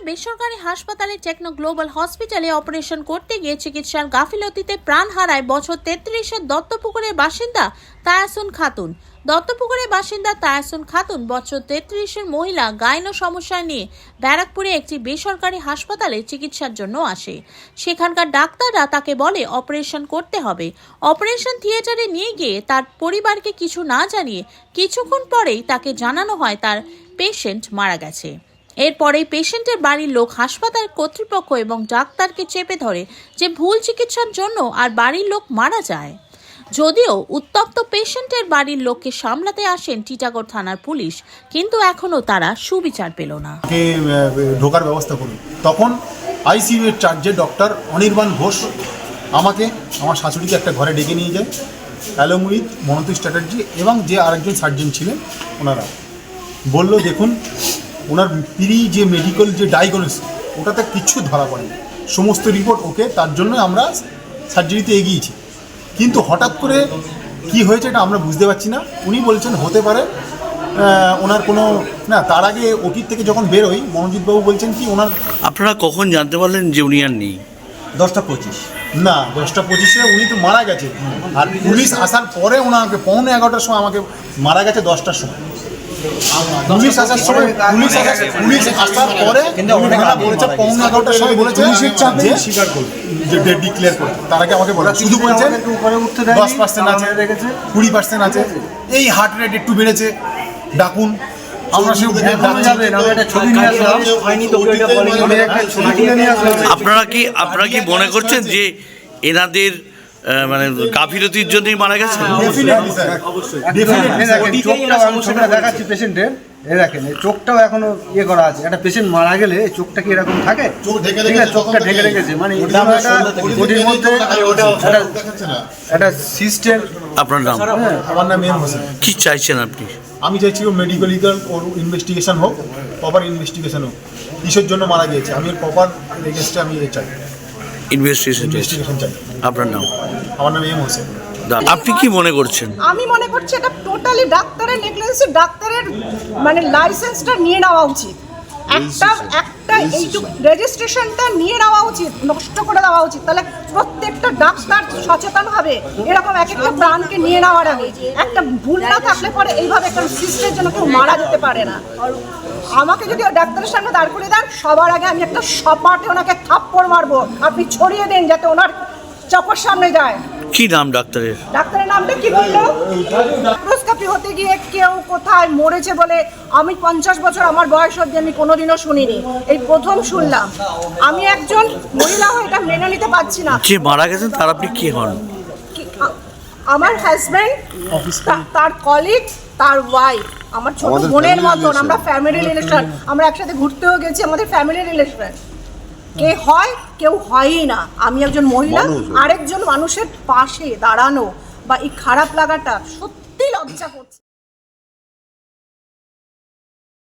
বেসরকারি হাসপাতালে techno global হসপিটালে অপারেশন করতে গিয়ে চিকিৎসার গাফিলতিতে প্রাণ হারায় বছর 33-এর দত্তপুকুরের বাসিন্দা তায়াসুন খাতুন। দত্তপুকুরের বাসিন্দা তায়াসুন খাতুন বছর 33-এর মহিলা গাইনো সমস্যা নিয়ে ব্যারাকপুরে একটি বেসরকারি হাসপাতালে চিকিৎসার জন্য আসে। সেখানকার ডাক্তাররা তাকে বলে অপারেশন করতে হবে। অপারেশন থিয়েটারে নিয়ে গিয়ে তার পরিবারকে কিছু না জানিয়ে কিছুক্ষণ পরেই তাকে জানানো হয় তার পেশেন্ট মারা গেছে। এরপরেই পেশেন্টের বাড়ির লোক হাসপাতাল কর্তৃপক্ষ এবং ডাক্তারকে চেপে ধরে যে ভুল চিকিৎসার জন্য আর বাড়ির লোক মারা যায়। যদিও উত্তপ্ত পেশেন্টের বাড়ির লোককে সামলাতে আসেন টিটাগড় থানার পুলিশ, কিন্তু এখনো তারা সুবিচার পেল না। ঢোকার ব্যবস্থা করুন। তখন আইসিইউ এর চার্জে ডক্টর অনির্বাণ ঘোষ আমাকে আমার শাশুড়িকে একটা ঘরে ডেকে নিয়ে যায়। অ্যালং উইথ মনোতীশ চ্যাটার্জি এবং যে আরেকজন সার্জন ছিলেন ওনারা বলল, দেখুন ওনার যে মেডিকেল যে ডায়াগনোসিস ওটাতে কিচ্ছু ধরা পড়েনি, সমস্ত রিপোর্ট ওকে, তার জন্য আমরা সার্জারিতে এগিয়েছি। কিন্তু হঠাৎ করে কি হয়েছে এটা আমরা বুঝতে পারছি না। উনি বলছেন হতে পারে ওনার কোনো না, তার আগে ওটির থেকে যখন বেরোই মনোজিৎবাবু বলছেন কি ওনার। আপনারা কখন জানতে পারলেন যে উনি আর নেই? 10:25 না, 10:25 উনি তো মারা গেছে। আর পুলিশ আসার পরে ওনাকে 11:45 সময় আমাকে মারা গেছে 10টার সময়। পুলিশ আসার সময় পুলিশ আসার পরে বলেছে 11:45 সময় বলেছে যে স্বীকার করবে, যে ডেট ডিক্লেয়ার করবে। তার আগে আমাকে বলে শুধু বলছেন 10% আছে, 20% আছে, এই হার্ট রেট একটু বেড়েছে, ডাকুন। আমরা আপনারা কি মনে করছেন যে এনাদের মানে গাফিলতির জন্যই মারা গেছে? দেখাচ্ছি পেশেন্টের, দেখেন এই চোখটাও এখনো ইয়ে করা আছে। একটা পেশেন্ট মারা গেলে চোখটা কি এরকম থাকে? চোখটা ঢেকে রেখেছে, মানে ওটির মধ্যে একটা সিস্টেম। আপনার নাম? আমার নাম এম হোসেন। কি চাইছেন আপনি? আমি চাইছি ও মেডিকেল ওর ইনভেস্টিগেশন হোক, প্রপার ইনভেস্টিগেশন হোক। কিসের জন্য মারা গিয়েছে আমি ওর প্রপার রেজিস্ট্রে আমি চাই, ইনভেস্টিগেশন চাই। আপনার নাম? আমার নাম এম হোসেন। আপনি কি মনে করছেন? আমি মনে করছি এটা টোটালি ডাক্তারের নেগলিজেন্স, ডাক্তারের মানে লাইসেন্সটা নিয়ে নেওয়া উচিত। একটা এইটুকু রেজিস্ট্রেশনটা নিয়ে নেওয়া উচিত, নষ্ট করে দেওয়া উচিত। তাহলে প্রত্যেকটা ডাক্তার সচেতন হবে এরকম এক একটা প্রাণকে নিয়ে নেওয়ার আগে। একটা ভুল না থাকলে পরে এইভাবে একটা সিস্টেমের জন্য কেউ মারা যেতে পারে না। আমাকে যদি ডাক্তারের সামনে দাঁড় করে দেন, সবার আগে আমি একটা সপাটে ওনাকে থাপ্পড় মারবো। আপনি ছড়িয়ে দেন যাতে ওনার চোখের সামনে যায়। কি নাম ডাক্তারের? ডাক্তারের নামটা কি বললো? ল্যাপ্রোস্কোপি হতে গিয়ে কেউ কোথায় মরেছে বলে আমি 50 বছর আমার বয়স অবধি আমি কোনোদিনও শুনিনি, এই প্রথম শুনলাম। আমি একজন মহিলা হয়ে এটা মেনে নিতে পারছি না। যে মারা গেছেন তার আপনি কি হন? আমার হাজব্যান্ড, তার কলিগ, তার ওয়াইফ আমার ছোট বোনের মতন। আমরা ফ্যামিলি রিলেশন, আমরা একসাথে ঘুরতেও গেছি, আমাদের ফ্যামিলি রিলেশন। কে হয় কেউ হয়ই না। আমি একজন মহিলা, আরেকজন মানুষের পাশে দাঁড়ানো বা এই খারাপ লাগাটা সত্যি লজ্জা করছে।